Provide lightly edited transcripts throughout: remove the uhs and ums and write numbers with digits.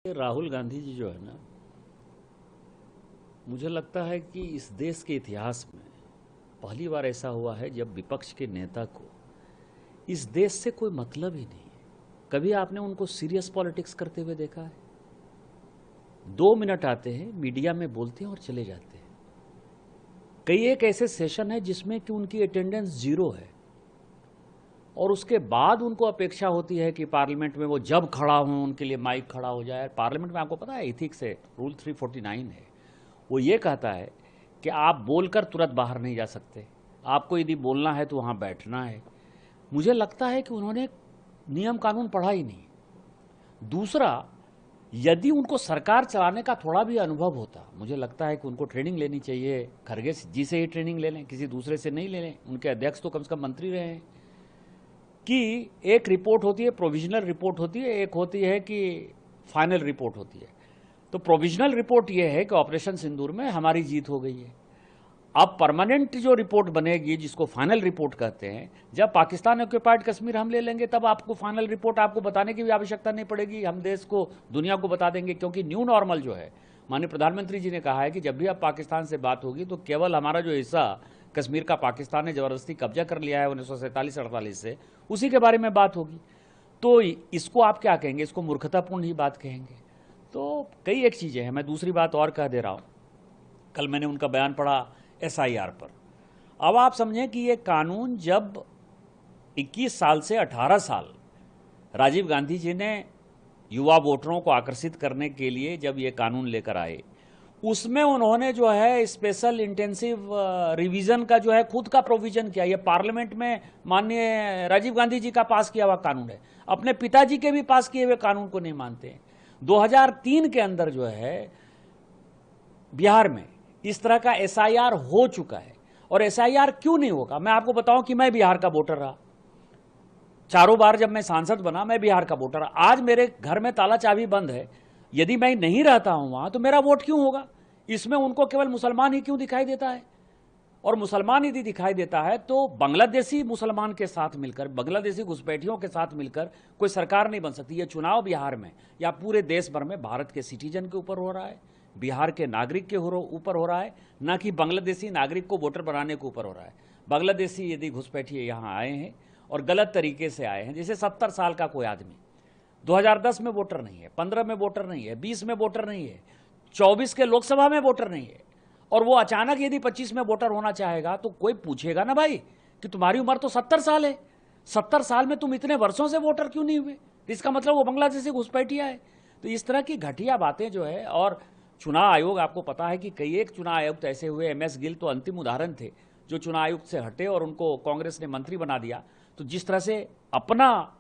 राहुल गांधी जी जो है ना, मुझे लगता है कि इस देश के इतिहास में पहली बार ऐसा हुआ है जब विपक्ष के नेता को इस देश से कोई मतलब ही नहीं है। कभी आपने उनको सीरियस पॉलिटिक्स करते हुए देखा है? 2 मिनट आते हैं, मीडिया में बोलते हैं और चले जाते हैं। कई एक ऐसे सेशन है जिसमें कि उनकी अटेंडेंस 0 है और उसके बाद उनको अपेक्षा होती है कि पार्लियामेंट में वो जब खड़ा हो उनके लिए माइक खड़ा हो जाए। पार्लियामेंट में आपको पता है एथिक्स है, रूल 349 है। वो ये कहता है कि आप बोलकर तुरंत बाहर नहीं जा सकते, आपको यदि बोलना है तो वहाँ बैठना है। मुझे लगता है कि उन्होंने नियम कानून पढ़ा ही नहीं। दूसरा, यदि उनको सरकार चलाने का थोड़ा भी अनुभव होता, मुझे लगता है कि उनको ट्रेनिंग लेनी चाहिए। खरगे जी से ही ट्रेनिंग ले लें, किसी दूसरे से नहीं ले लें। उनके अध्यक्ष तो कम से कम मंत्री रहे हैं कि एक रिपोर्ट होती है, प्रोविजनल रिपोर्ट होती है, एक होती है कि फाइनल रिपोर्ट होती है। तो प्रोविजनल रिपोर्ट ये है कि ऑपरेशन सिंदूर में हमारी जीत हो गई है। अब परमानेंट जो रिपोर्ट बनेगी, जिसको फाइनल रिपोर्ट कहते हैं, जब पाकिस्तान ऑक्युपाइड कश्मीर हम ले लेंगे तब आपको फाइनल रिपोर्ट आपको बताने की भी आवश्यकता नहीं पड़ेगी। हम देश को, दुनिया को बता देंगे, क्योंकि न्यू नॉर्मल जो है, माननीय प्रधानमंत्री जी ने कहा है कि जब भी अब पाकिस्तान से बात होगी तो केवल हमारा जो हिस्सा कश्मीर का पाकिस्तान ने जबरदस्ती कब्जा कर लिया है 1947-48 से, उसी के बारे में बात होगी। तो इसको आप क्या कहेंगे? इसको मूर्खतापूर्ण ही बात कहेंगे। तो कई एक चीज़ें हैं। मैं दूसरी बात और कह दे रहा हूँ, कल मैंने उनका बयान पढ़ा SIR पर। अब आप समझें कि ये कानून जब 21 साल से 18 साल राजीव गांधी जी ने युवा वोटरों को आकर्षित करने के लिए जब ये कानून लेकर आए, उसमें उन्होंने जो है स्पेशल इंटेंसिव रिवीजन का जो है खुद का प्रोविजन किया। ये पार्लियामेंट में माननीय राजीव गांधी जी का पास किया हुआ कानून है, अपने पिताजी के भी पास किए हुए कानून को नहीं मानते हैं। 2003 के अंदर जो है बिहार में इस तरह का SIR हो चुका है। और SIR क्यों नहीं होगा? मैं आपको बताऊं कि मैं बिहार का वोटर रहा, चारों बार जब मैं सांसद बना मैं बिहार का वोटर रहा। आज मेरे घर में ताला चाबी बंद है, यदि मैं नहीं रहता हूं वहां तो मेरा वोट क्यों होगा? इसमें उनको केवल मुसलमान ही क्यों दिखाई देता है? और मुसलमान यदि दिखाई देता है तो बांग्लादेशी मुसलमान के साथ मिलकर, बांग्लादेशी घुसपैठियों के साथ मिलकर कोई सरकार नहीं बन सकती। यह चुनाव बिहार में या पूरे देश भर में भारत के सिटीजन के ऊपर हो रहा है, बिहार के नागरिक के ऊपर हो रहा है, ना कि बांग्लादेशी नागरिक को वोटर बनाने के ऊपर हो रहा है। बांग्लादेशी यदि घुसपैठिए यहाँ आए हैं और गलत तरीके से आए हैं, जैसे 70 साल का कोई आदमी 2010 में वोटर नहीं है, 15 में वोटर नहीं है, 20 में वोटर नहीं है, 24 के लोकसभा में वोटर नहीं है, और वो अचानक यदि 25 में वोटर होना चाहेगा तो कोई पूछेगा ना भाई कि तुम्हारी उम्र तो 70 साल है, 70 साल में तुम इतने वर्षों से वोटर क्यों नहीं हुए? इसका मतलब वो बांग्लादेशी घुसपैठिया है। तो इस तरह की घटिया बातें जो है। और चुनाव आयोग, आपको पता है कि कई एक चुनाव आयुक्त ऐसे हुए, MS गिल तो अंतिम उदाहरण थे, जो चुनाव आयुक्त से हटे और उनको कांग्रेस ने मंत्री बना दिया। तो जिस तरह से अपना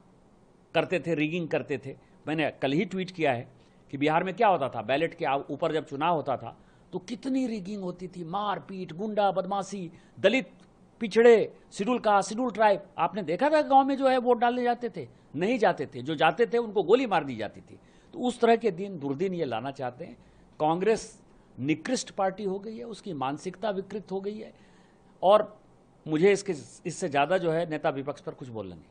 करते थे, रिगिंग करते थे, मैंने कल ही ट्वीट किया है कि बिहार में क्या होता था, बैलेट के ऊपर जब चुनाव होता था तो कितनी रिगिंग होती थी, मारपीट, गुंडा बदमाशी, दलित, पिछड़े, शेड्यूल कास्ट, शेड्यूल ट्राइब। आपने देखा था गांव में जो है वोट डालने जाते थे? नहीं जाते थे, जो जाते थे उनको गोली मार दी जाती थी। तो उस तरह के दिन दुर्दिन ये लाना चाहते हैं। कांग्रेस निकृष्ट पार्टी हो गई है, उसकी मानसिकता विकृत हो गई है, और मुझे इससे ज़्यादा जो है नेता विपक्ष पर कुछ बोलना नहीं।